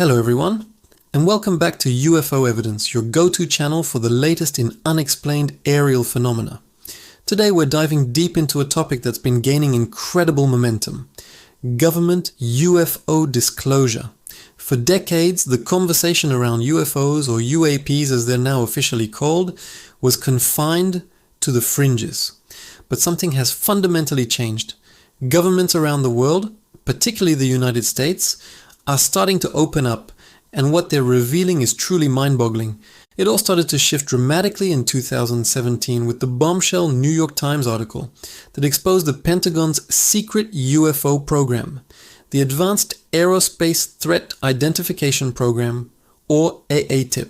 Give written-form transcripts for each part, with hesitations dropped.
Hello everyone, and welcome back to UFO Evidence, your go-to channel for the latest in unexplained aerial phenomena. Today we're diving deep into a topic that's been gaining incredible momentum: government UFO disclosure. For decades, the conversation around UFOs, or UAPs as they're now officially called, was confined to the fringes. But something has fundamentally changed. Governments around the world, particularly the United States, are starting to open up, and what they're revealing is truly mind-boggling. It all started to shift dramatically in 2017 with the bombshell New York Times article that exposed the Pentagon's secret UFO program, the Advanced Aerospace Threat Identification Program, or AATIP.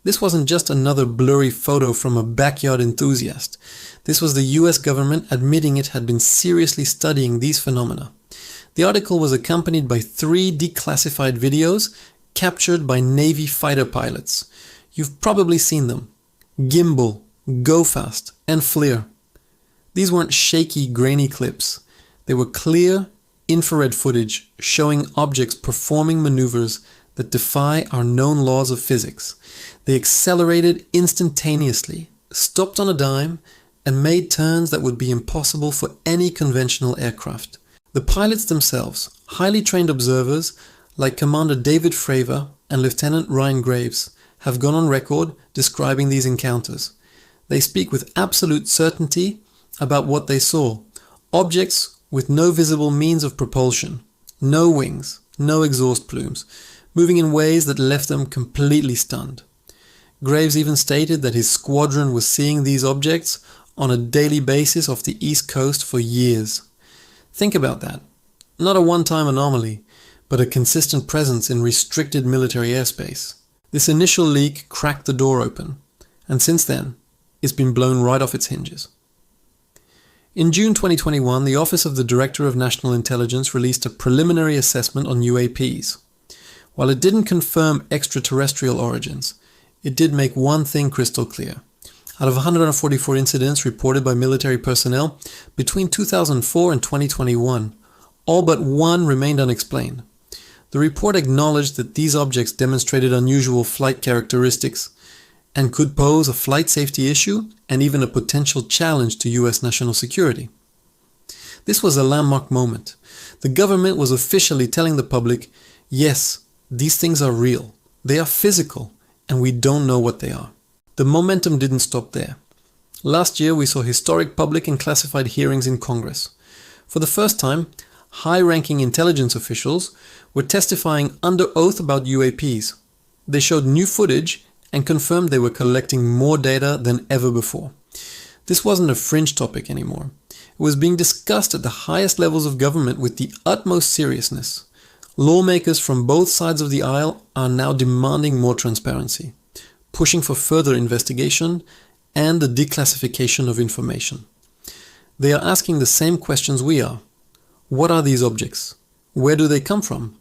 This wasn't just another blurry photo from a backyard enthusiast. This was the US government admitting it had been seriously studying these phenomena. The article was accompanied by 3 declassified videos captured by Navy fighter pilots. You've probably seen them: Gimbal, Go Fast, and FLIR. These weren't shaky, grainy clips. They were clear, infrared footage showing objects performing maneuvers that defy our known laws of physics. They accelerated instantaneously, stopped on a dime, and made turns that would be impossible for any conventional aircraft. The pilots themselves, highly trained observers like Commander David Fravor and Lieutenant Ryan Graves, have gone on record describing these encounters. They speak with absolute certainty about what they saw: objects with no visible means of propulsion, no wings, no exhaust plumes, moving in ways that left them completely stunned. Graves even stated that his squadron was seeing these objects on a daily basis off the East Coast for years. Think about that. Not a one-time anomaly, but a consistent presence in restricted military airspace. This initial leak cracked the door open, and since then, it's been blown right off its hinges. In June 2021, the Office of the Director of National Intelligence released a preliminary assessment on UAPs. While it didn't confirm extraterrestrial origins, it did make one thing crystal clear. Out of 144 incidents reported by military personnel between 2004 and 2021, all but one remained unexplained. The report acknowledged that these objects demonstrated unusual flight characteristics and could pose a flight safety issue and even a potential challenge to US national security. This was a landmark moment. The government was officially telling the public, yes, these things are real, they are physical, and we don't know what they are. The momentum didn't stop there. Last year we saw historic public and classified hearings in Congress. For the first time, high-ranking intelligence officials were testifying under oath about UAPs. They showed new footage and confirmed they were collecting more data than ever before. This wasn't a fringe topic anymore. It was being discussed at the highest levels of government with the utmost seriousness. Lawmakers from both sides of the aisle are now demanding more transparency, pushing for further investigation and the declassification of information. They are asking the same questions we are. What are these objects? Where do they come from?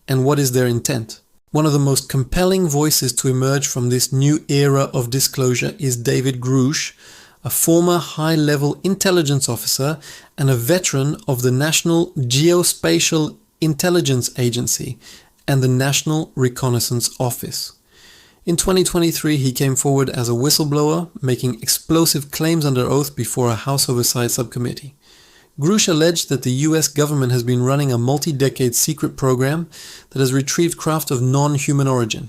And what is their intent? One of the most compelling voices to emerge from this new era of disclosure is David Grush, a former high-level intelligence officer and a veteran of the National Geospatial Intelligence Agency and the National Reconnaissance Office. In 2023, he came forward as a whistleblower, making explosive claims under oath before a House Oversight Subcommittee. Grush alleged that the US government has been running a multi-decade secret program that has retrieved craft of non-human origin.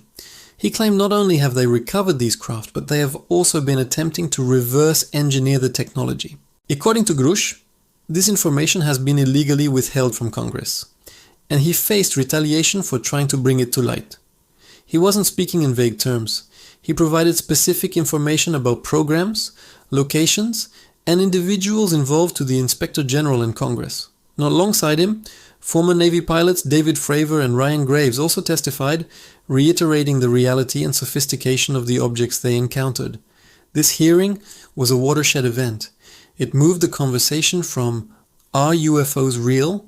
He claimed not only have they recovered these craft, but they have also been attempting to reverse engineer the technology. According to Grush, this information has been illegally withheld from Congress, and he faced retaliation for trying to bring it to light. He wasn't speaking in vague terms. He provided specific information about programs, locations, and individuals involved to the Inspector General and Congress. Now, alongside him, former Navy pilots David Fravor and Ryan Graves also testified, reiterating the reality and sophistication of the objects they encountered. This hearing was a watershed event. It moved the conversation from "Are UFOs real?"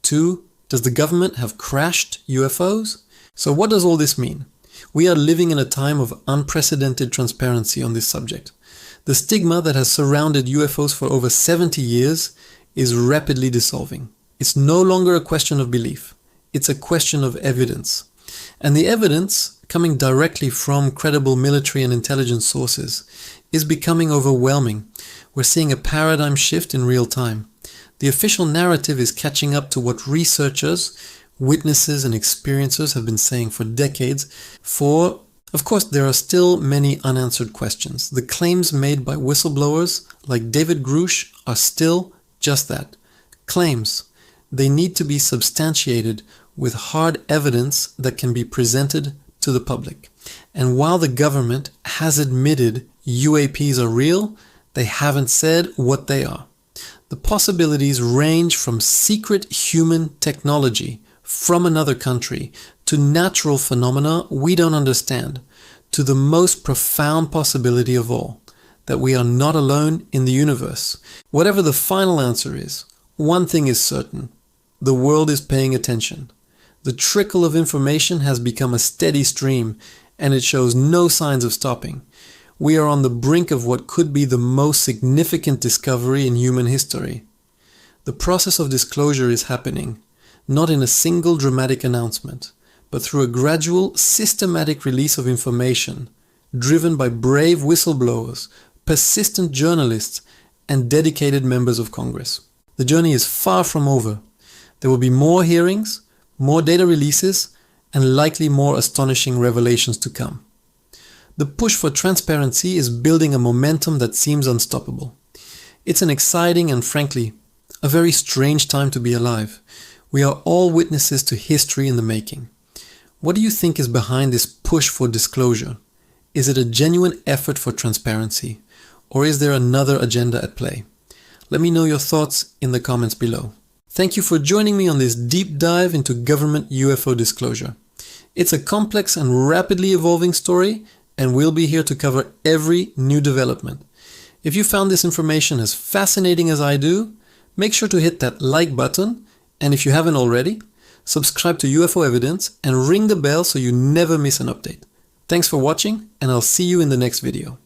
to "Does the government have crashed UFOs?" So what does all this mean? We are living in a time of unprecedented transparency on this subject. The stigma that has surrounded UFOs for over 70 years is rapidly dissolving. It's no longer a question of belief. It's a question of evidence. And the evidence, coming directly from credible military and intelligence sources, is becoming overwhelming. We're seeing a paradigm shift in real time. The official narrative is catching up to what researchers, witnesses, and experiencers have been saying for decades. Of course, there are still many unanswered questions. The claims made by whistleblowers like David Grush are still just that. Claims. They need to be substantiated with hard evidence that can be presented to the public. And while the government has admitted UAPs are real, they haven't said what they are. The possibilities range from secret human technology from another country to natural phenomena we don't understand, to the most profound possibility of all, that we are not alone in the universe. Whatever the final answer is, one thing is certain: the world is paying attention. The trickle of information has become a steady stream, and it shows no signs of stopping. We are on the brink of what could be the most significant discovery in human history. The process of disclosure is happening, not in a single dramatic announcement, but through a gradual, systematic release of information, driven by brave whistleblowers, persistent journalists, and dedicated members of Congress. The journey is far from over. There will be more hearings, more data releases, and likely more astonishing revelations to come. The push for transparency is building a momentum that seems unstoppable. It's an exciting and, frankly, a very strange time to be alive. We are all witnesses to history in the making. What do you think is behind this push for disclosure? Is it a genuine effort for transparency, or is there another agenda at play? Let me know your thoughts in the comments below. Thank you for joining me on this deep dive into government UFO disclosure. It's a complex and rapidly evolving story, and we'll be here to cover every new development. If you found this information as fascinating as I do, make sure to hit that like button, and if you haven't already, subscribe to UFO Evidence and ring the bell so you never miss an update. Thanks for watching, and I'll see you in the next video.